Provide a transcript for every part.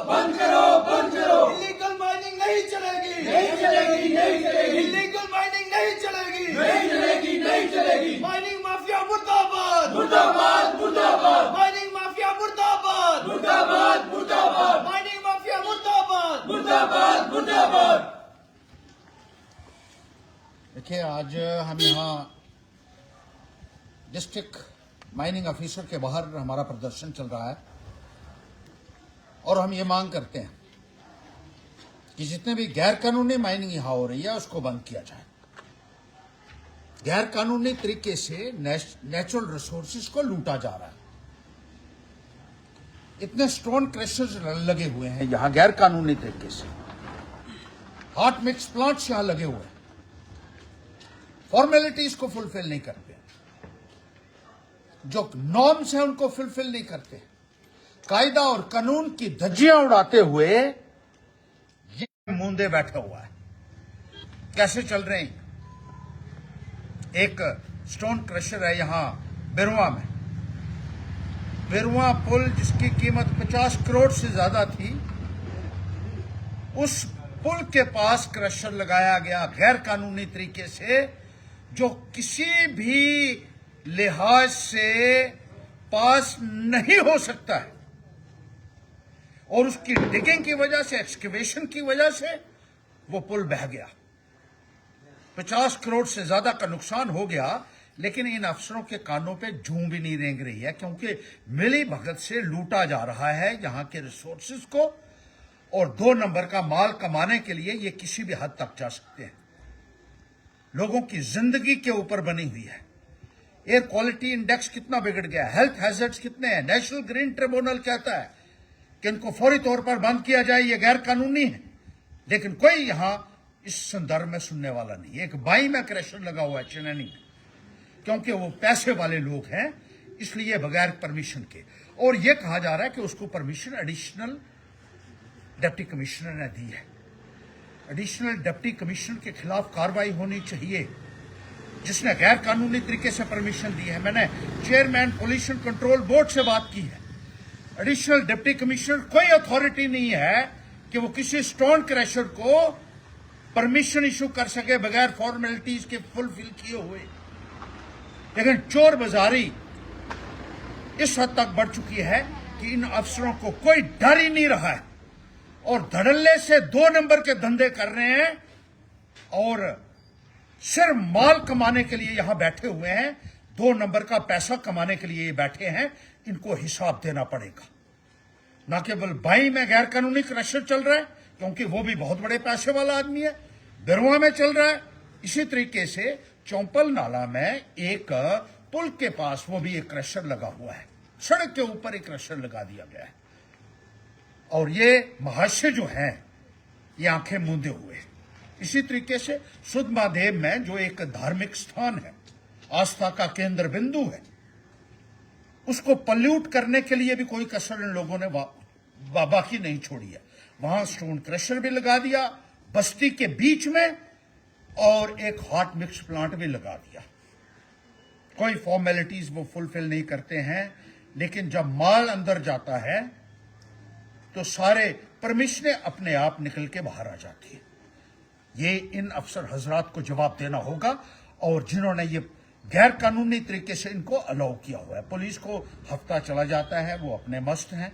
बंद करो, बंद करो। इलीगल माइनिंग नहीं चलेगी, नहीं चलेगी, नहीं चलेगी, इलीगल माइनिंग नहीं चलेगी, नहीं चलेगी, नहीं चलेगी। माइनिंग माफिया मुर्दाबाद, मुर्दाबाद, मुर्दाबाद, माइनिंग माफिया मुर्दाबाद, मुर्दाबाद, मुर्दाबाद, माइनिंग माफिया मुर्दाबाद। मुर्दाबाद, मुर्दाबाद। देखिए, आज हम यहाँ डिस्ट्रिक्ट माइनिंग ऑफिसर के बाहर हमारा प्रदर्शन चल रहा है और हम ये मांग करते हैं कि जितने भी गैर कानूनी माइनिंग यहाँ हो रही है उसको बंद किया जाए। गैर कानूनी तरीके से नेचुरल रिसोर्सेज को लूटा जा रहा है। इतने स्टोन क्रशर्स लगे हुए हैं यहाँ गैर कानूनी तरीके से, हॉट मिक्स प्लांट्स यहाँ लगे हुए हैं, फॉर्मेलिटीज को फुलफिल नहीं करते, जो नॉर्म्स हैं उनको फुलफिल नहीं करते, कायदा और कानून की धज्जियां उड़ाते हुए ये मूंदे बैठा हुआ है। कैसे चल रहे हैं? एक स्टोन क्रशर है यहां बिरुआ में, बिरुआ पुल जिसकी कीमत 50 करोड़ से ज्यादा थी, उस पुल के पास क्रशर लगाया गया गैर कानूनी तरीके से, जो किसी भी लिहाज से पास नहीं हो सकता है। और उसकी डिगिंग की वजह से, एक्सकेवेशन की वजह से वो पुल बह गया। 50 करोड़ से ज्यादा का नुकसान हो गया, लेकिन इन अफसरों के कानों पे जूं भी नहीं रेंग रही है, क्योंकि मिली भगत से लूटा जा रहा है यहां के रिसोर्सेज को, और 2 नंबर का माल कमाने के लिए ये किसी भी हद तक जा सकते हैं। लोगों की जिंदगी के ऊपर बनी हुई है। एयर क्वालिटी इंडेक्स कितना बिगड़ गया, हेल्थ हैजर्ड्स कितने हैं। नेशनल ग्रीन ट्रिब्यूनल कहता है कि इनको फौरी तौर पर बंद किया जाए, ये गैर कानूनी है, लेकिन कोई यहां इस संदर्भ में सुनने वाला नहीं। एक बाई में क्रशर लगा हुआ है चेन्नई में, क्योंकि वो पैसे वाले लोग हैं, इसलिए बगैर परमिशन के। और ये कहा जा रहा है कि उसको परमिशन एडिशनल डिप्टी कमिश्नर ने दी है। एडिशनल डिप्टी कमिश्नर के खिलाफ कार्रवाई होनी चाहिए जिसने गैर कानूनी तरीके से परमिशन दी है। मैंने चेयरमैन पोल्यूशन कंट्रोल बोर्ड से बात की है। एडिशनल डिप्टी कमिश्नर कोई अथॉरिटी नहीं है कि वो किसी स्टोन क्रशर को परमिशन इशू कर सके बगैर फॉर्मेलिटीज के फुलफिल किए हुए। लेकिन चोर बाजारी इस हद तक बढ़ चुकी है कि इन अफसरों को कोई डर ही नहीं रहा है, और धड़ल्ले से 2 नंबर के धंधे कर रहे हैं, और सिर्फ माल कमाने के लिए यहां बैठे हुए हैं। 2 नंबर का पैसा कमाने के लिए ये बैठे हैं। इनको हिसाब देना पड़ेगा। न केवल बाई में गैर कानूनी क्रशर चल रहा है, क्योंकि वो भी बहुत बड़े पैसे वाला आदमी है, बिरुआ में चल रहा है। इसी तरीके से चौंपल नाला में एक पुल के पास वो भी एक क्रशर लगा हुआ है, सड़क के ऊपर एक क्रशर लगा दिया गया है। और ये महाशय जो हैं ये आंखें मूंदे हुए। इसी तरीके से सुध महादेव में जो एक धार्मिक स्थान है, आस्था का केंद्र बिंदु है, उसको पल्यूट करने के लिए भी कोई कसर इन लोगों ने बाकी नहीं छोड़ी है। वहां स्टोन क्रशर भी लगा दिया बस्ती के बीच में, और एक हॉट मिक्स प्लांट भी लगा दिया। कोई फॉर्मेलिटीज वो फुलफिल नहीं करते हैं, लेकिन जब माल अंदर जाता है तो सारे परमिशनें अपने आप निकल के बाहर आ जाती है। ये इन अफसर हजरात को जवाब देना होगा, और जिन्होंने ये गैर कानूनी तरीके से इनको अलाउ किया हुआ है। पुलिस को हफ्ता चला जाता है, वो अपने मस्त हैं,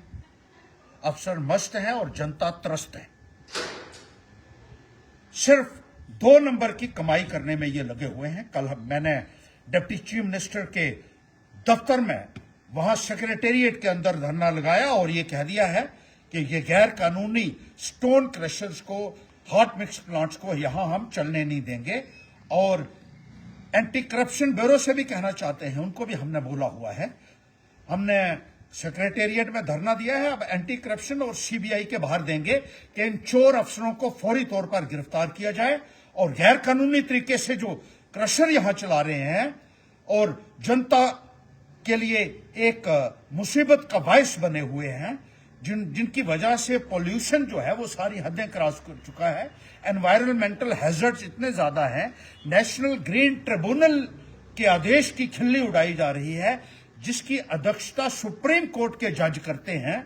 अफसर मस्त हैं और जनता त्रस्त है। सिर्फ 2 नंबर की कमाई करने में ये लगे हुए हैं। कल मैंने डिप्टी चीफ मिनिस्टर के दफ्तर में, वहां सेक्रेटेरिएट के अंदर धरना लगाया और ये कह दिया है कि ये गैर कानूनी स्टोन क्रशर्स को, हॉट मिक्स प्लांट्स को यहां हम चलने नहीं देंगे। और एंटी करप्शन ब्यूरो से भी कहना चाहते हैं, उनको भी हमने बोला हुआ है। हमने सेक्रेटेरिएट में धरना दिया है, अब एंटी करप्शन और सीबीआई के बाहर देंगे कि इन चोर अफसरों को फौरी तौर पर गिरफ्तार किया जाए, और गैर कानूनी तरीके से जो क्रशर यहां चला रहे हैं और जनता के लिए एक मुसीबत का बायस बने हुए हैं, जिनकी वजह से पॉल्यूशन जो है वो सारी हदें क्रॉस कर चुका है। एनवायरमेंटल हैजर्ड्स इतने ज्यादा हैं, नेशनल ग्रीन ट्रिब्यूनल के आदेश की खिल्ली उड़ाई जा रही है, जिसकी अध्यक्षता सुप्रीम कोर्ट के जज करते हैं।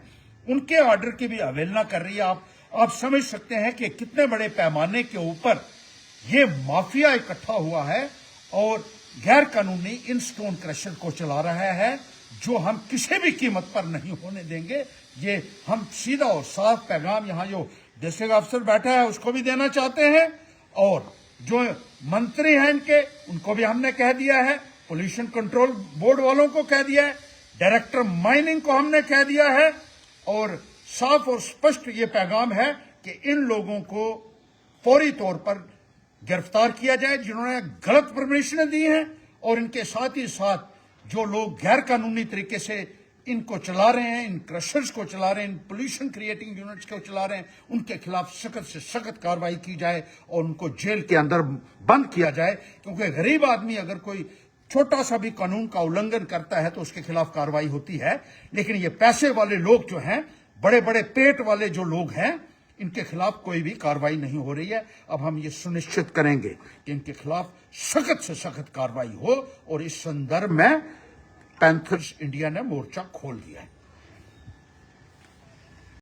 उनके ऑर्डर की भी अवहेलना कर रही है। आप समझ सकते हैं कि कितने बड़े पैमाने के ऊपर ये माफिया इकट्ठा हुआ है और गैर कानूनी इन स्टोन क्रशर को चला रहा है, जो हम किसी भी कीमत पर नहीं होने देंगे। ये हम सीधा और साफ पैगाम यहां जो डिस्ट्रिक्ट अफसर बैठा है उसको भी देना चाहते हैं, और जो मंत्री हैं इनके उनको भी हमने कह दिया है, पोल्यूशन कंट्रोल बोर्ड वालों को कह दिया है, डायरेक्टर माइनिंग को हमने कह दिया है, और साफ और स्पष्ट ये पैगाम है कि इन लोगों को फौरी तौर पर गिरफ्तार किया जाए जिन्होंने गलत परमिशनें दी हैं, और इनके साथ ही साथ जो लोग गैर कानूनी तरीके से इनको चला रहे हैं, इन क्रशर्स को चला रहे हैं, इन पोल्यूशन क्रिएटिंग यूनिट्स को चला रहे हैं, उनके खिलाफ सख्त से सख्त कार्रवाई की जाए और उनको जेल के अंदर बंद किया जाए। क्योंकि गरीब आदमी अगर कोई छोटा सा भी कानून का उल्लंघन करता है तो उसके खिलाफ कार्रवाई होती है, लेकिन ये पैसे वाले लोग जो हैं, बड़े बड़े पेट वाले जो लोग हैं, इनके खिलाफ कोई भी कार्रवाई नहीं हो रही है। अब हम ये सुनिश्चित करेंगे कि इनके खिलाफ सख्त से सख्त कार्रवाई हो, और इस संदर्भ में पैंथर्स इंडिया ने मोर्चा खोल दिया है।